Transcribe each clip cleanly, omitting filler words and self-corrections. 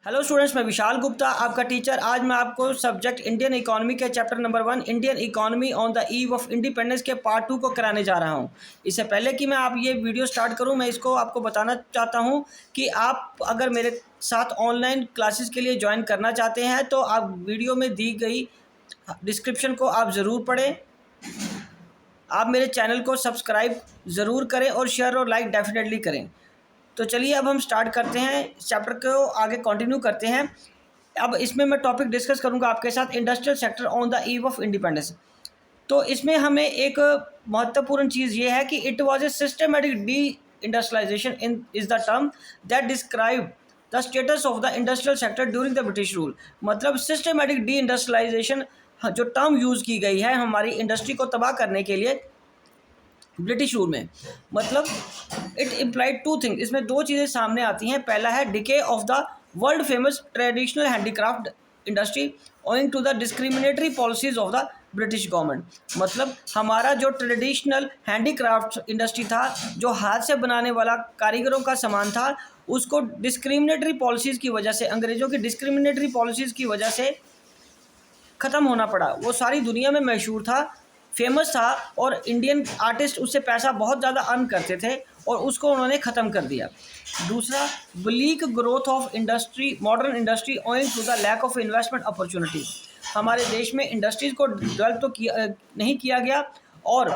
Hello students, मैं विशाल गुप्ता आपका teacher. आज मैं आपको सब्जेक्ट इंडियन इकोनॉमी के chapter number 1 Indian economy on the eve of independence के पार्ट 2 को कराने जा रहा हूं। इससे पहले कि मैं आप ये वीडियो स्टार्ट करूं, मैं इसको आपको बताना चाहता हूं कि आप अगर मेरे साथ ऑनलाइन क्लासेस के लिए ज्वाइन करना चाहते हैं तो आप वीडियो में दी गई डिस्क्रिप्शन को आप ज़रूर पढ़ें। आप मेरे चैनल को सब्सक्राइब ज़रूर करें और शेयर और लाइक डेफिनेटली करें। तो चलिए अब हम स्टार्ट करते हैं, चैप्टर को आगे कंटिन्यू करते हैं। अब इसमें मैं टॉपिक डिस्कस करूंगा आपके साथ industrial sector on the eve of independence. तो इसमें हमें एक महत्वपूर्ण चीज़ ये है कि it was a systematic deindustrialization in is the term that describe the status of the industrial sector during the British rule. मतलब सिस्टमेटिक डी इंडस्ट्रियलाइजेशन जो टर्म यूज़ की गई है हमारी इंडस्ट्री को तबाह करने के लिए ब्रिटिश रूल में, मतलब इट इम्प्लाइड टू थिंग। इसमें दो चीज़ें सामने आती हैं। पहला है decay of the world famous traditional handicraft industry owing to the discriminatory policies of the British government. मतलब हमारा जो ट्रेडिशनल हैंडीक्राफ्ट इंडस्ट्री था, जो हाथ से बनाने वाला कारीगरों का सामान था, उसको डिस्क्रिमिनेटरी पॉलिसीज़ की वजह से, अंग्रेज़ों की डिस्क्रिमिनेटरी पॉलिसीज़ की वजह से ख़त्म होना पड़ा। वो सारी दुनिया में मशहूर था, फेमस था और इंडियन आर्टिस्ट उससे पैसा बहुत ज़्यादा अर्न करते थे और उसको उन्होंने ख़त्म कर दिया। दूसरा, bleak growth of industry, modern industry owing to the lack of investment opportunities. हमारे देश में इंडस्ट्रीज़ को डेवलप तो नहीं किया गया और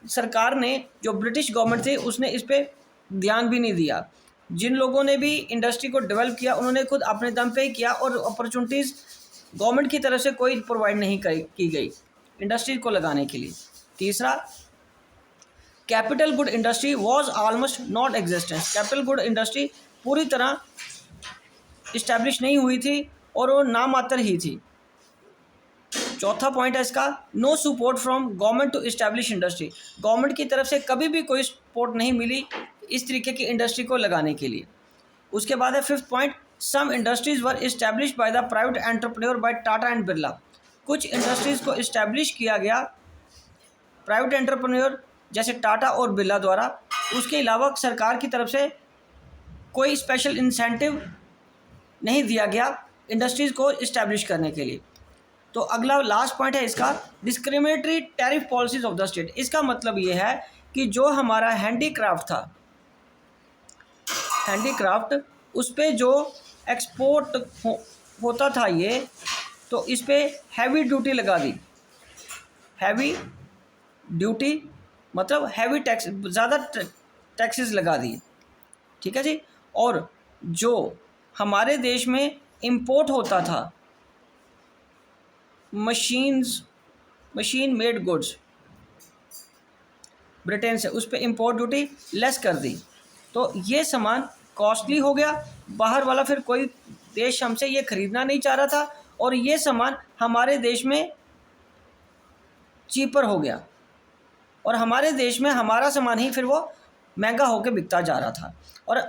सरकार ने, जो ब्रिटिश गवर्नमेंट थी, उसने इस पर ध्यान भी नहीं दिया। जिन लोगों ने भी इंडस्ट्री को डेवलप किया उन्होंने खुद अपने दम पे ही किया और अपॉर्चुनिटीज़ गवर्नमेंट की तरफ से कोई प्रोवाइड नहीं की गई इंडस्ट्रीज को लगाने के लिए। तीसरा, capital good industry was almost not existence. Capital good industry पूरी तरह इस्टेब्लिश नहीं हुई थी और वो नामात्र ही थी। चौथा पॉइंट है इसका, no support from government to establish industry. Government की तरफ से कभी भी कोई सपोर्ट नहीं मिली इस तरीके की इंडस्ट्री को लगाने के लिए। उसके बाद है fifth point, some industries were establish by the private entrepreneur by Tata and Birla. कुछ इंडस्ट्रीज़ को इस्टेब्लिश किया गया प्राइवेट एंटरप्रेन्योर जैसे टाटा और बिरला द्वारा। उसके अलावा सरकार की तरफ से कोई स्पेशल इंसेंटिव नहीं दिया गया इंडस्ट्रीज़ को इस्टेब्लिश करने के लिए। तो अगला लास्ट पॉइंट है इसका, discriminatory tariff policies of the state. इसका मतलब ये है कि जो हमारा हैंडीक्राफ्ट था, हैंडीक्राफ्ट, उस पर जो एक्सपोर्ट होता था ये, तो इस पर हैवी ड्यूटी लगा दी। हैवी ड्यूटी मतलब हैवी टैक्स, ज़्यादा टैक्सेस लगा दिए। ठीक है जी। और जो हमारे देश में इंपोर्ट होता था मशीन मेड गुड्स ब्रिटेन से, उस पर इंपोर्ट ड्यूटी लेस कर दी। तो ये सामान कॉस्टली हो गया, बाहर वाला फिर कोई देश हमसे ये ख़रीदना नहीं चाह रहा था और ये सामान हमारे देश में चीपर हो गया और हमारे देश में हमारा सामान ही फिर वो महंगा होकर बिकता जा रहा था। और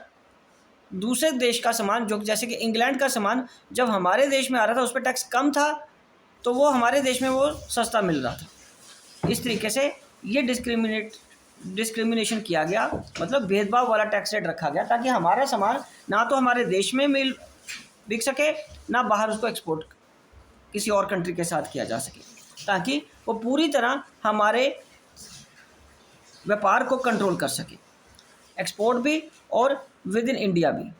दूसरे देश का सामान, जो जैसे कि इंग्लैंड का सामान, जब हमारे देश में आ रहा था उस पर टैक्स कम था तो वो हमारे देश में वो सस्ता मिल रहा था। इस तरीके से ये डिस्क्रिमिनेशन किया गया, मतलब भेदभाव वाला टैक्स रेट रखा गया ताकि हमारा सामान ना तो हमारे देश में बिक सके, ना बाहर उसको एक्सपोर्ट किसी और कंट्री के साथ किया जा सके, ताकि वो पूरी तरह हमारे व्यापार को कंट्रोल कर सके, एक्सपोर्ट भी और विद इन इंडिया भी।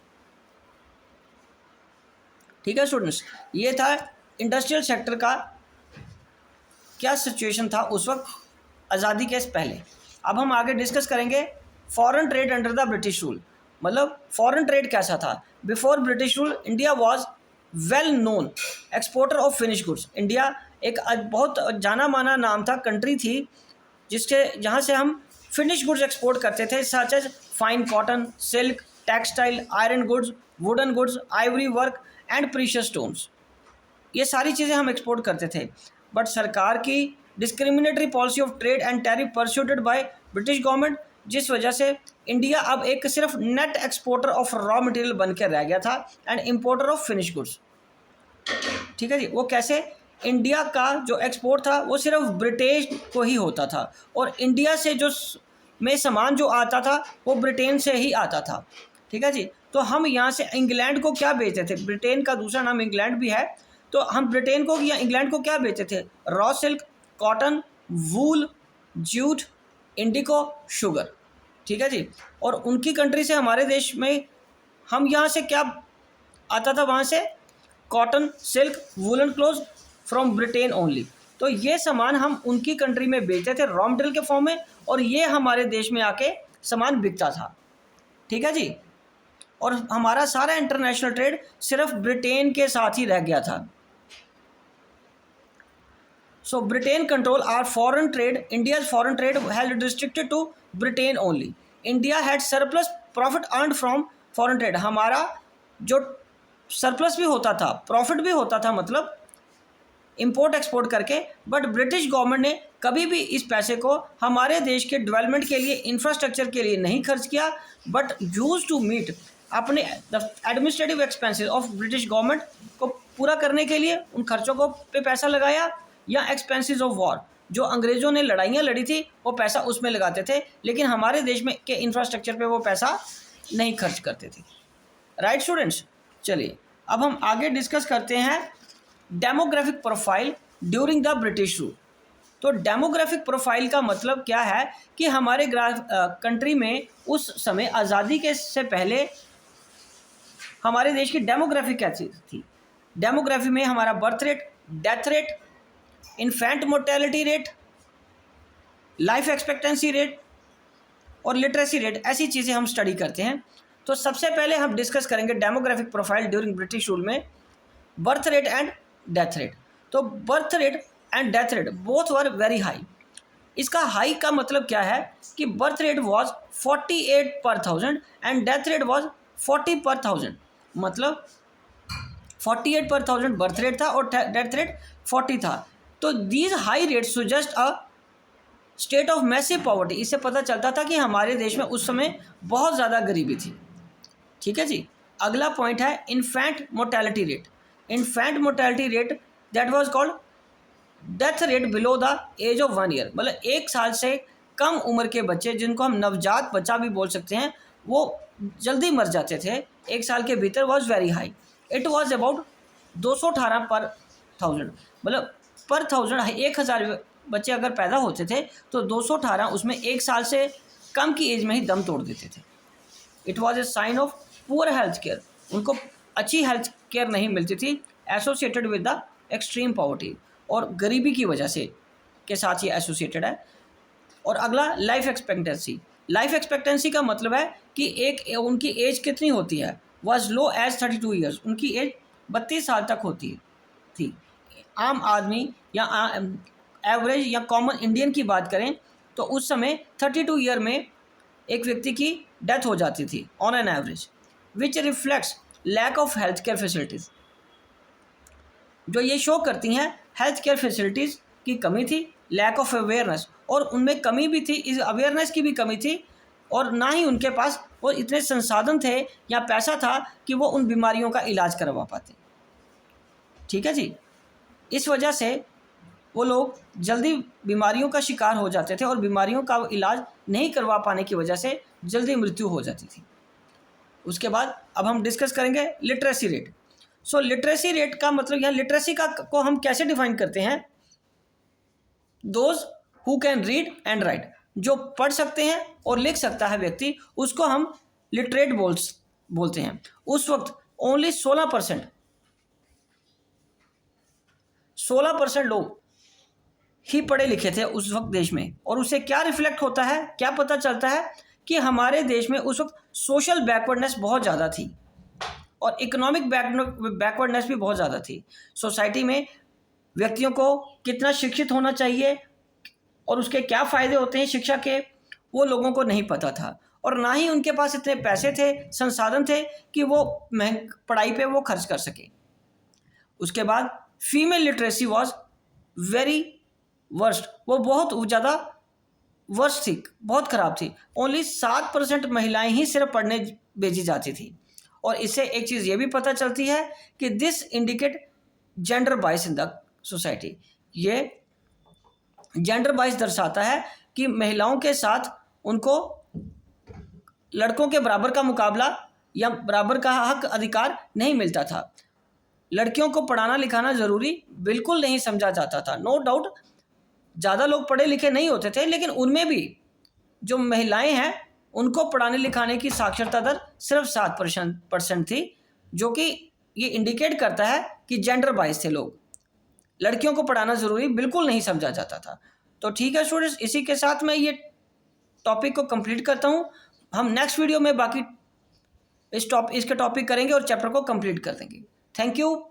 ठीक है स्टूडेंट्स, ये था इंडस्ट्रियल सेक्टर का क्या सिचुएशन था उस वक्त आज़ादी के पहले। अब हम आगे डिस्कस करेंगे foreign trade under the British rule. मतलब फॉरेन ट्रेड कैसा था। Before British rule India was well known exporter of finish goods. India एक बहुत जाना माना नाम था, कंट्री थी जहाँ से हम फिनिश गुड्स एक्सपोर्ट करते थे, such as fine cotton, silk, textile, iron goods, wooden goods, ivory work and precious stones. ये सारी चीज़ें हम एक्सपोर्ट करते थे। बट सरकार की discriminatory policy of trade and tariff pursued by British government, जिस वजह से इंडिया अब एक सिर्फ net exporter of raw material बन के रह गया था and importer of finish goods. ठीक है जी। वो कैसे, इंडिया का जो एक्सपोर्ट था वो सिर्फ ब्रिटेन को ही होता था और इंडिया से जो में सामान जो आता था वो ब्रिटेन से ही आता था। ठीक है जी। तो हम यहाँ से इंग्लैंड को क्या बेचते थे, ब्रिटेन का दूसरा नाम इंग्लैंड भी है, तो हम ब्रिटेन को या इंग्लैंड को क्या बेचते थे, रॉ सिल्क, कॉटन, वूल, जूट, इंडिको, शुगर। ठीक है जी। और उनकी कंट्री से हमारे देश में हम यहाँ से क्या आता था, वहाँ से cotton, silk, woollen cloth from Britain only. तो ये सामान हम उनकी कंट्री में बेचते थे रॉ मटेरियल के फॉर्म में, और ये हमारे देश में आके सामान बिकता था। ठीक है जी। और हमारा सारा इंटरनेशनल ट्रेड सिर्फ ब्रिटेन के साथ ही रह गया था। So Britain control are foreign trade, India's foreign trade has restricted to Britain only. India had surplus profit earned from foreign trade. हमारा जो सरप्लस भी होता था, प्रॉफिट भी होता था, मतलब इंपोर्ट एक्सपोर्ट करके, बट ब्रिटिश गवर्नमेंट ने कभी भी इस पैसे को हमारे देश के डेवलपमेंट के लिए, इंफ्रास्ट्रक्चर के लिए नहीं खर्च किया, बट यूज टू मीट अपने administrative expenses of British government को पूरा करने के लिए उन खर्चों को पे पैसा लगाया, या एक्सपेंसेस ऑफ वॉर, जो अंग्रेज़ों ने लड़ाइयाँ लड़ी थी वो पैसा उसमें लगाते थे, लेकिन हमारे देश में के इंफ्रास्ट्रक्चर पे वो पैसा नहीं खर्च करते थे। राइट स्टूडेंट्स, चलिए अब हम आगे डिस्कस करते हैं demographic profile during the British rule. तो डेमोग्राफिक प्रोफाइल का मतलब क्या है कि हमारे कंट्री में उस समय आज़ादी के से पहले हमारे देश की डेमोग्राफी कैसी थी। डेमोग्राफी में हमारा birth rate, death rate, infant mortality rate, life expectancy rate और लिटरेसी रेट, ऐसी चीज़ें हम स्टडी करते हैं। तो सबसे पहले हम डिस्कस करेंगे demographic profile during British rule में birth rate and death rate. तो birth rate and death rate both were very high. इसका हाई का मतलब क्या है कि बर्थ रेट वाज 48 पर 1000 एंड डेथ रेट वाज 40 पर 1000। मतलब 48 पर 1000 बर्थ रेट था और डेथ रेट 40 था। तो these high rate suggest a state of massive poverty. इससे पता चलता था कि हमारे देश में उस समय बहुत ज़्यादा गरीबी थी। ठीक है जी। अगला पॉइंट है infant mortality rate. Infant mortality rate that was called death rate below the age of 1 year. मतलब 1 साल से कम उम्र के बच्चे, जिनको हम नवजात बच्चा भी बोल सकते हैं, वो जल्दी मर जाते थे 1 साल के भीतर, was very high. It was about 218 पर 1000। मतलब पर 1000 1000 बच्चे अगर पैदा होते थे तो 218 उसमें 1 साल से कम की एज में ही दम तोड़ देते थे। It was a sign of poor health care. उनको अच्छी हेल्थ केयर नहीं मिलती थी, associated with the extreme poverty, और गरीबी की वजह से के साथ ये एसोसिएटेड है। और अगला लाइफ एक्सपेक्टेंसी। लाइफ एक्सपेक्टेंसी का मतलब है कि एक उनकी एज कितनी होती है, वॉज लो एज 32 ईयर्स। उनकी एज 32 साल तक होती थी। आम आदमी या एवरेज या कॉमन इंडियन की बात करें तो उस समय 32 ईयर में एक व्यक्ति की डेथ हो जाती थी on an average, which reflects lack of health care facilities. जो ये शो करती हैं हेल्थ केयर फैसिलिटीज़ की कमी थी, लैक ऑफ अवेयरनेस, और उनमें कमी भी थी, इस अवेयरनेस की भी कमी थी, और ना ही उनके पास वो इतने संसाधन थे या पैसा था कि वो उन बीमारियों का इलाज करवा पाते। ठीक है जी। इस वजह से वो लोग जल्दी बीमारियों का शिकार हो जाते थे, और बीमारियों का इलाज नहीं करवा पाने की वजह से जल्दी मृत्यु हो जाती थी। उसके बाद अब हम डिस्कस करेंगे लिटरेसी रेट। सो लिटरेसी रेट का मतलब, यहाँ लिटरेसी को हम कैसे डिफाइन करते हैं, those who can read and right. जो पढ़ सकते हैं और लिख सकता है व्यक्ति, उसको हम लिटरेट बोलते हैं। उस वक्त ओनली 16% लोग ही पढ़े लिखे थे उस वक्त देश में। और उससे क्या रिफ्लेक्ट होता है, क्या पता चलता है कि हमारे देश में उस वक्त सोशल बैकवर्डनेस बहुत ज़्यादा थी और इकोनॉमिक बैकवर्डनेस भी बहुत ज़्यादा थी। सोसाइटी में व्यक्तियों को कितना शिक्षित होना चाहिए और उसके क्या फ़ायदे होते हैं शिक्षा के, वो लोगों को नहीं पता था, और ना ही उनके पास इतने पैसे थे, संसाधन थे कि वो पढ़ाई पे वो खर्च कर सके। उसके बाद female literacy was very worst. वो बहुत ज़्यादा वर्स्ट थी, बहुत ख़राब थी। ओनली 7% महिलाएं ही सिर्फ पढ़ने भेजी जाती थी। और इससे एक चीज़ ये भी पता चलती है कि दिस इंडिकेट जेंडर बाइस इन द सोसाइटी। ये जेंडर बाइस दर्शाता है कि महिलाओं के साथ उनको लड़कों के बराबर का मुकाबला या बराबर का हक अधिकार नहीं मिलता था। लड़कियों को पढ़ाना लिखाना ज़रूरी बिल्कुल नहीं समझा जाता था। नो डाउट ज़्यादा लोग पढ़े लिखे नहीं होते थे, लेकिन उनमें भी जो महिलाएं हैं उनको पढ़ाने लिखाने की साक्षरता दर सिर्फ 7% थी, जो कि ये इंडिकेट करता है कि जेंडर बाइस थे लोग। लड़कियों को पढ़ाना ज़रूरी बिल्कुल नहीं समझा जाता था। तो ठीक है स्टूडेंट्स, इसी के साथ मैं ये टॉपिक को कंप्लीट करता हूँ। हम नेक्स्ट वीडियो में बाकी इसके टॉपिक करेंगे और चैप्टर को कंप्लीट कर देंगे। Thank you.